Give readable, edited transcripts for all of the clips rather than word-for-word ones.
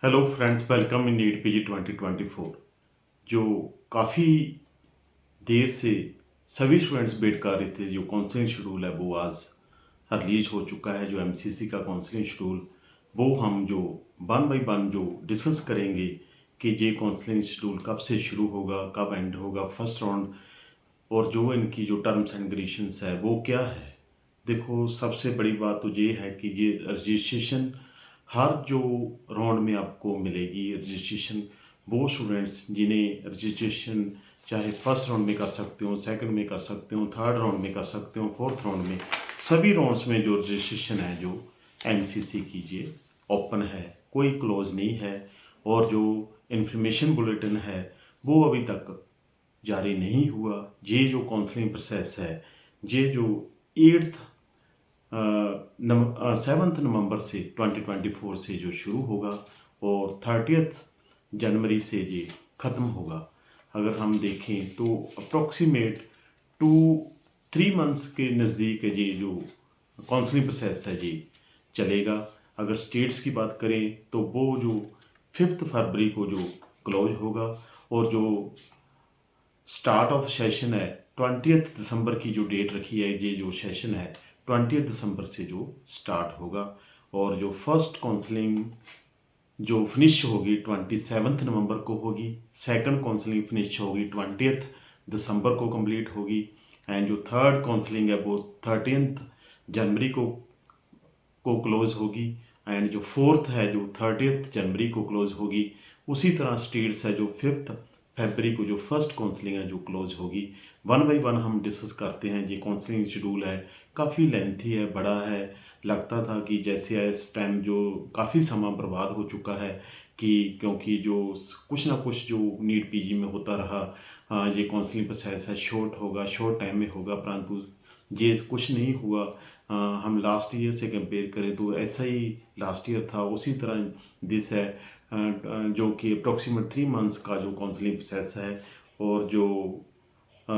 Hello friends, welcome in NEET PG 2024। जो काफ़ी देर से सभी स्टूडेंट्स वेट कर रहे थे, जो काउंसलिंग शेड्यूल है वो आज रिलीज हो चुका है। जो एमसीसी का काउंसलिंग शेड्यूल वो हम जो वन बाय वन जो डिस्कस करेंगे कि ये काउंसलिंग शेड्यूल कब से शुरू होगा, कब एंड होगा, फर्स्ट राउंड, और जो इनकी जो टर्म्स एंड कंडीशंस है वो क्या है। देखो, सबसे बड़ी बात तो ये है कि ये रजिस्ट्रेशन हर जो राउंड में आपको मिलेगी रजिस्ट्रेशन। वो स्टूडेंट्स जिन्हें रजिस्ट्रेशन चाहे फर्स्ट राउंड में कर सकते हो, सेकंड में कर सकते हो, थर्ड राउंड में कर सकते हो, फोर्थ राउंड में, सभी राउंड्स में जो रजिस्ट्रेशन है जो एमसीसी की ये ओपन है, कोई क्लोज नहीं है। और जो इन्फॉर्मेशन बुलेटिन है वो अभी तक जारी नहीं हुआ। ये जो काउंसलिंग प्रोसेस है ये जो 8 7 नवंबर से 2024 से जो शुरू होगा और 30 जनवरी से ये ख़त्म होगा। अगर हम देखें तो अप्रॉक्सीमेट 2-3 मंथ्स के नज़दीक ये जो काउंसलिंग प्रोसेस है ये चलेगा। अगर स्टेट्स की बात करें तो वो जो 5 फरवरी को जो क्लोज होगा, और जो स्टार्ट ऑफ सेशन है 20 दिसंबर की जो डेट रखी है, ये जो सेशन है 20 दिसंबर से जो स्टार्ट होगा। और जो फर्स्ट काउंसलिंग जो फिनिश होगी 27 नवंबर को होगी, सेकंड काउंसलिंग फिनिश होगी 20 दिसंबर को कंप्लीट होगी, एंड जो थर्ड काउंसलिंग है वो 13 जनवरी को क्लोज होगी, एंड जो फोर्थ है जो 30 जनवरी को क्लोज होगी। उसी तरह स्टेट्स है जो 5 फरवरी को जो फर्स्ट काउंसलिंग है जो क्लोज होगी। वन बाय वन हम डिस्कस करते हैं। ये काउंसलिंग शेड्यूल है काफ़ी लेंथी है, बड़ा है। लगता था कि जैसे इस टाइम जो काफ़ी समय बर्बाद हो चुका है, कि क्योंकि जो कुछ ना कुछ जो नीट पीजी में होता रहा, ये काउंसलिंग प्रोसेस है शॉर्ट होगा, शॉर्ट टाइम में होगा, परंतु ये कुछ नहीं हुआ। हम लास्ट ईयर से कंपेयर करें तो ऐसा ही लास्ट ईयर था, उसी तरह दिस है, जो कि अप्रॉक्सीमेट 3 मंथ्स का जो काउंसलिंग प्रोसेस है। और जो अ,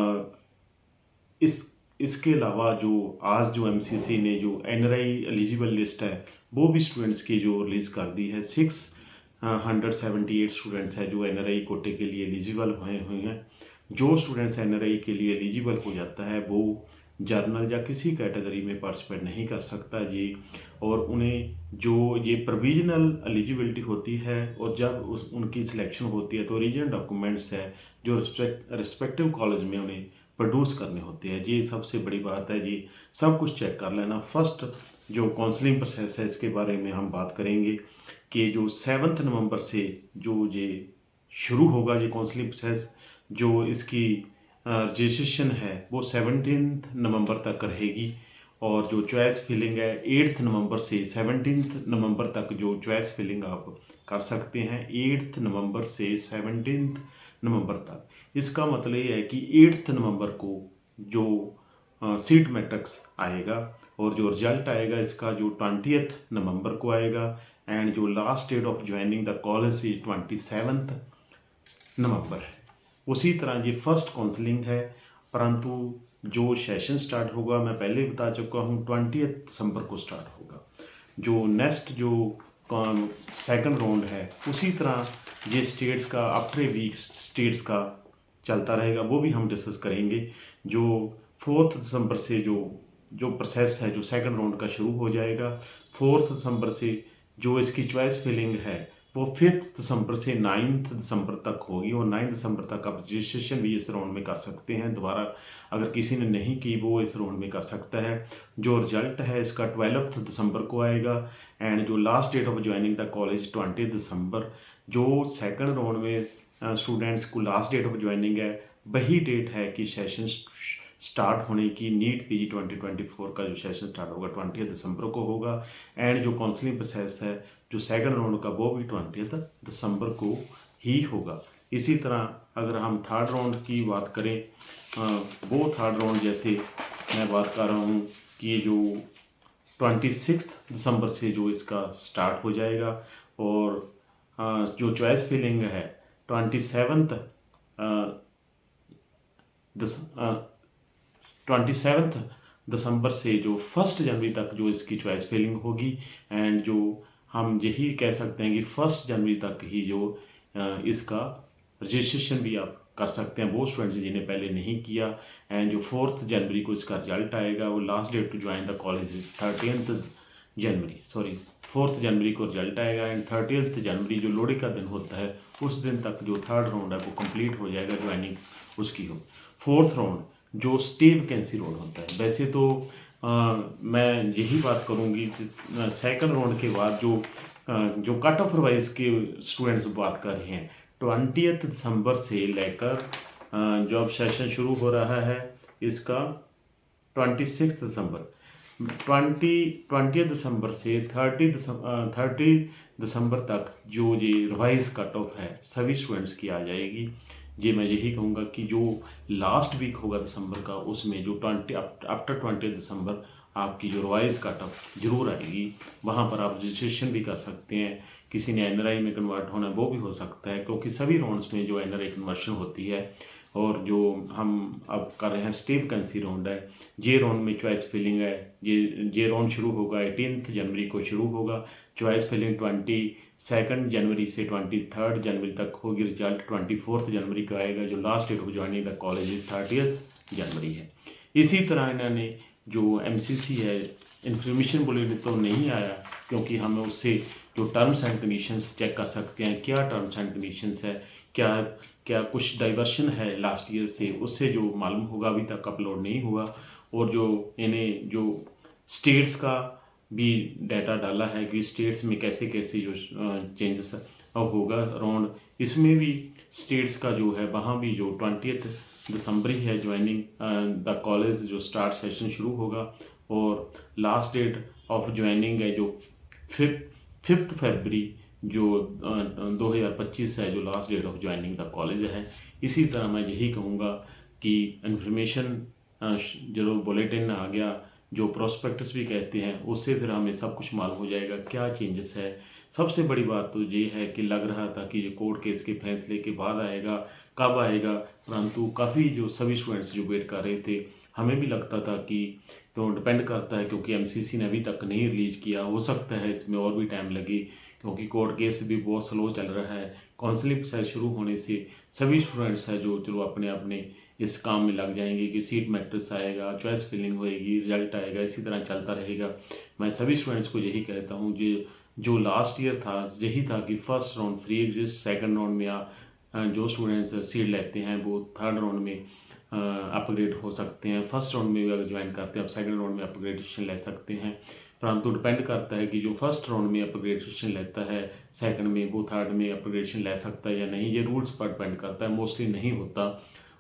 इस इसके अलावा जो आज जो एमसीसी ने जो एनआरआई एलिजिबल लिस्ट है वो भी स्टूडेंट्स की जो रिलीज़ कर दी है। 678 स्टूडेंट्स हैं जो एनआरआई कोटे के लिए एलिजिबल हुए हैं। जो स्टूडेंट्स एनआरआई के लिए एलिजिबल हो जाता है वो जर्नल या किसी कैटेगरी में पार्टिसिपेट नहीं कर सकता जी। और उन्हें जो ये प्रोविजनल एलिजिबिलिटी होती है, और जब उनकी सिलेक्शन होती है तो रीजन डॉक्यूमेंट्स है जो रिस्पेक्टिव कॉलेज में उन्हें प्रोड्यूस करने होते हैं। ये सबसे बड़ी बात है जी, सब कुछ चेक कर लेना। फर्स्ट जो काउंसलिंग प्रोसेस है इसके बारे में हम बात करेंगे कि जो 7 नवंबर से जो ये शुरू होगा ये काउंसलिंग प्रोसेस, जो इसकी रजिस्ट्रेशन है वो 17 नवंबर तक रहेगी। और जो चॉइस फिलिंग है 8 नवंबर से 17 नवंबर तक जो चॉइस फिलिंग आप कर सकते हैं, 8 नवंबर से 17 नवंबर तक। इसका मतलब ये है कि 8 नवंबर को जो सीट मैट्रिक्स आएगा, और जो रिजल्ट आएगा इसका जो 20 नवंबर को आएगा, एंड जो last date of joining the college is 27 November है। उसी तरह ये फर्स्ट काउंसलिंग है, परंतु जो सेशन स्टार्ट होगा मैं पहले बता चुका हूँ 20 दिसंबर को स्टार्ट होगा। जो नेक्स्ट जो सेकंड राउंड है उसी तरह ये स्टेट्स का आफ्टर ए वीक स्टेट्स का चलता रहेगा, वो भी हम डिस्कस करेंगे। जो 4 दिसंबर से जो प्रोसेस है जो सेकंड राउंड का शुरू हो जाएगा। 4 दिसंबर से जो इसकी चॉइस फिलिंग है वो 5 दिसंबर से 9 दिसंबर तक होगी, और 9 दिसंबर तक आप रजिस्ट्रेशन भी इस राउंड में कर सकते हैं। दोबारा अगर किसी ने नहीं की वो इस राउंड में कर सकता है। जो रिजल्ट है इसका 12 दिसंबर को आएगा, एंड जो last date of joining the college 20 December. जो सेकंड राउंड में स्टूडेंट्स को लास्ट डेट ऑफ ज्वाइनिंग है वही डेट है कि सेशन स्टार्ट होने की। नीट पीजी 2024 का जो सेशन स्टार्ट होगा 20 दिसंबर को होगा, एंड जो काउंसलिंग प्रोसेस है जो सेकंड राउंड का वो भी 20 दिसंबर को ही होगा। इसी तरह अगर हम थर्ड राउंड की बात करें, वो थर्ड राउंड जैसे मैं बात कर रहा हूँ कि जो 26 दिसंबर से जो इसका स्टार्ट हो जाएगा, और जो चॉइस फिलिंग है 27 दिसंबर से जो 1 जनवरी तक जो इसकी चॉइस फिलिंग होगी, एंड जो हम यही कह सकते हैं कि 1 जनवरी तक ही जो इसका रजिस्ट्रेशन भी आप कर सकते हैं वो स्टूडेंट्स जिन्हें पहले नहीं किया। एंड जो 4 जनवरी को इसका रिजल्ट आएगा, वो last date to join the college 30th January, sorry 4 जनवरी को रिजल्ट आएगा। एंड 30th जनवरी जो लोहड़ी का दिन होता है, उस दिन तक जो 3rd राउंड है वो कंप्लीट हो जाएगा, ज्वाइनिंग उसकी हो। 4th राउंड जो स्टे वैकेंसी राउंड होता है, वैसे तो मैं यही बात करूँगी कि 2nd राउंड के बाद जो कट ऑफ रिवाइज के स्टूडेंट्स बात कर रहे हैं, 20th दिसंबर से लेकर जो अब सेशन शुरू हो रहा है इसका 26 दिसंबर, 20 दिसंबर से 30 दिसंबर तक जो ये रिवाइज कट ऑफ है सभी स्टूडेंट्स की आ जाएगी। जी मैं यही कहूँगा कि जो लास्ट वीक होगा दिसंबर का, उसमें जो आफ्टर 20 दिसंबर आपकी जो रिवाइज कट ऑफ जरूर आएगी। वहाँ पर आप रजिस्ट्रेशन भी कर सकते हैं। किसी ने एनआरआई में कन्वर्ट होना है वो भी हो सकता है, क्योंकि सभी राउंड्स में जो एनआरआई कन्वर्शन होती है। और जो हम अब कर रहे हैं स्टे वैकेंसी राउंड है, ये राउंड में चॉइस फिलिंग है। ये राउंड शुरू होगा 18 जनवरी को शुरू होगा। चॉइस फिलिंग 22 जनवरी से 23 जनवरी तक होगी। रिजल्ट 24 जनवरी को आएगा। जो last date of joining the college 30th January है। इसी तरह इन्होंने जो एमसीसी है, इन्फॉर्मेशन बुलेटिन तो नहीं आया, क्योंकि हमें उससे जो टर्म्स एंड कंडीशंस चेक कर सकते हैं, क्या टर्म्स एंड कंडीशंस है, क्या क्या कुछ डाइवर्शन है लास्ट ईयर से, उससे जो मालूम होगा अभी तक अपलोड नहीं हुआ। और जो इन्हें जो स्टेट्स का भी डाटा डाला है कि स्टेट्स में कैसे कैसे जो चेंजेस होगा अराउंड, इसमें भी स्टेट्स का जो है वहाँ भी जो 20 दिसंबर ही है ज्वाइनिंग द कॉलेज जो स्टार्ट सेशन शुरू होगा। और लास्ट डेट ऑफ ज्वाइनिंग है जो 5 फरवरी जो 2025 है, जो last date of joining the college है। इसी तरह मैं यही कहूँगा कि इन्फॉर्मेशन जो बुलेटिन आ गया, जो प्रोस्पेक्टस भी कहते हैं, उससे फिर हमें सब कुछ मालूम हो जाएगा क्या चेंजेस है। सबसे बड़ी बात तो ये है कि लग रहा था कि ये कोर्ट केस के फैसले के बाद आएगा, कब आएगा, परंतु काफ़ी जो सभी स्टूडेंट्स जो वेट कर रहे थे, हमें भी लगता था कि तो डिपेंड करता है, क्योंकि एमसीसी ने अभी तक नहीं रिलीज़ किया। हो सकता है इसमें और भी टाइम लगे, क्योंकि कोर्ट केस भी बहुत स्लो चल रहा है। काउंसलिंग प्रोसेस शुरू होने से सभी स्टूडेंट्स हैं जो चलो अपने अपने इस काम में लग जाएंगे कि सीट मैट्रिक्स आएगा, चॉइस फिलिंग होएगी, रिजल्ट आएगा, इसी तरह चलता रहेगा। मैं सभी स्टूडेंट्स को यही कहता हूँ जो लास्ट ईयर था यही था कि 1st round free exist, 2nd round में जो स्टूडेंट्स सीट लेते हैं वो 3rd राउंड में अपग्रेड हो सकते हैं। 1st राउंड में भी अगर ज्वाइन करते हैं आप 2nd राउंड में अपग्रेडेशन ले सकते हैं, परंतु डिपेंड करता है कि जो 1st राउंड में अपग्रेडेशन लेता है 2nd में वो 3rd में अपग्रेडेशन ले सकता है या नहीं, ये रूल्स पर डिपेंड करता है। मोस्टली नहीं होता।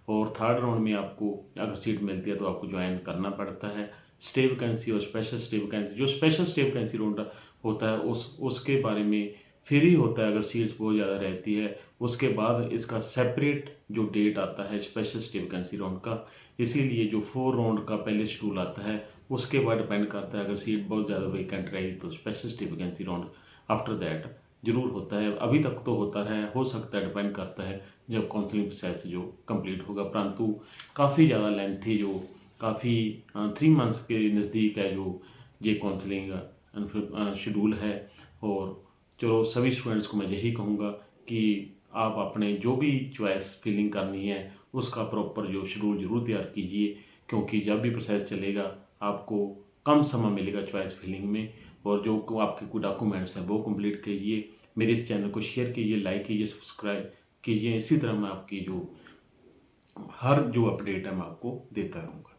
और 3rd राउंड में आपको अगर सीट मिलती है तो आपको ज्वाइन करना पड़ता है। स्टे वैकेंसी और स्पेशल स्टे वैकेंसी, जो स्पेशल स्टे वैकेंसी राउंड होता है उसके बारे में फ्री होता है अगर सीट्स बहुत ज़्यादा रहती है। उसके बाद इसका सेपरेट जो डेट आता है स्पेशल स्टे वैकेंसी राउंड का, इसीलिए जो 4 राउंड का पहले शेड्यूल आता है उसके बाद डिपेंड करता है। अगर सीट बहुत ज़्यादा वेकेंट रही तो special stay vacancy round after that जरूर होता है। अभी तक तो होता रहा है, हो सकता है डिपेंड करता है जब काउंसलिंग प्रोसेस जो कंप्लीट होगा, परंतु काफ़ी ज़्यादा लेंथी जो काफ़ी 3 मंथ्स के नज़दीक है जो ये काउंसलिंग शेड्यूल है। और चलो सभी स्टूडेंट्स को मैं यही कहूँगा कि आप अपने जो भी चॉइस फिलिंग करनी है उसका प्रॉपर जो शेड्यूल जरूर तैयार कीजिए, क्योंकि जब भी प्रोसेस चलेगा आपको कम समय मिलेगा चॉइस फिलिंग में। और जो आपके कोई डॉक्यूमेंट्स हैं वो कंप्लीट कीजिए। मेरे इस चैनल को शेयर कीजिए, लाइक कीजिए, सब्सक्राइब कीजिए। इसी तरह मैं आपकी जो हर जो अपडेट है मैं आपको देता रहूँगा।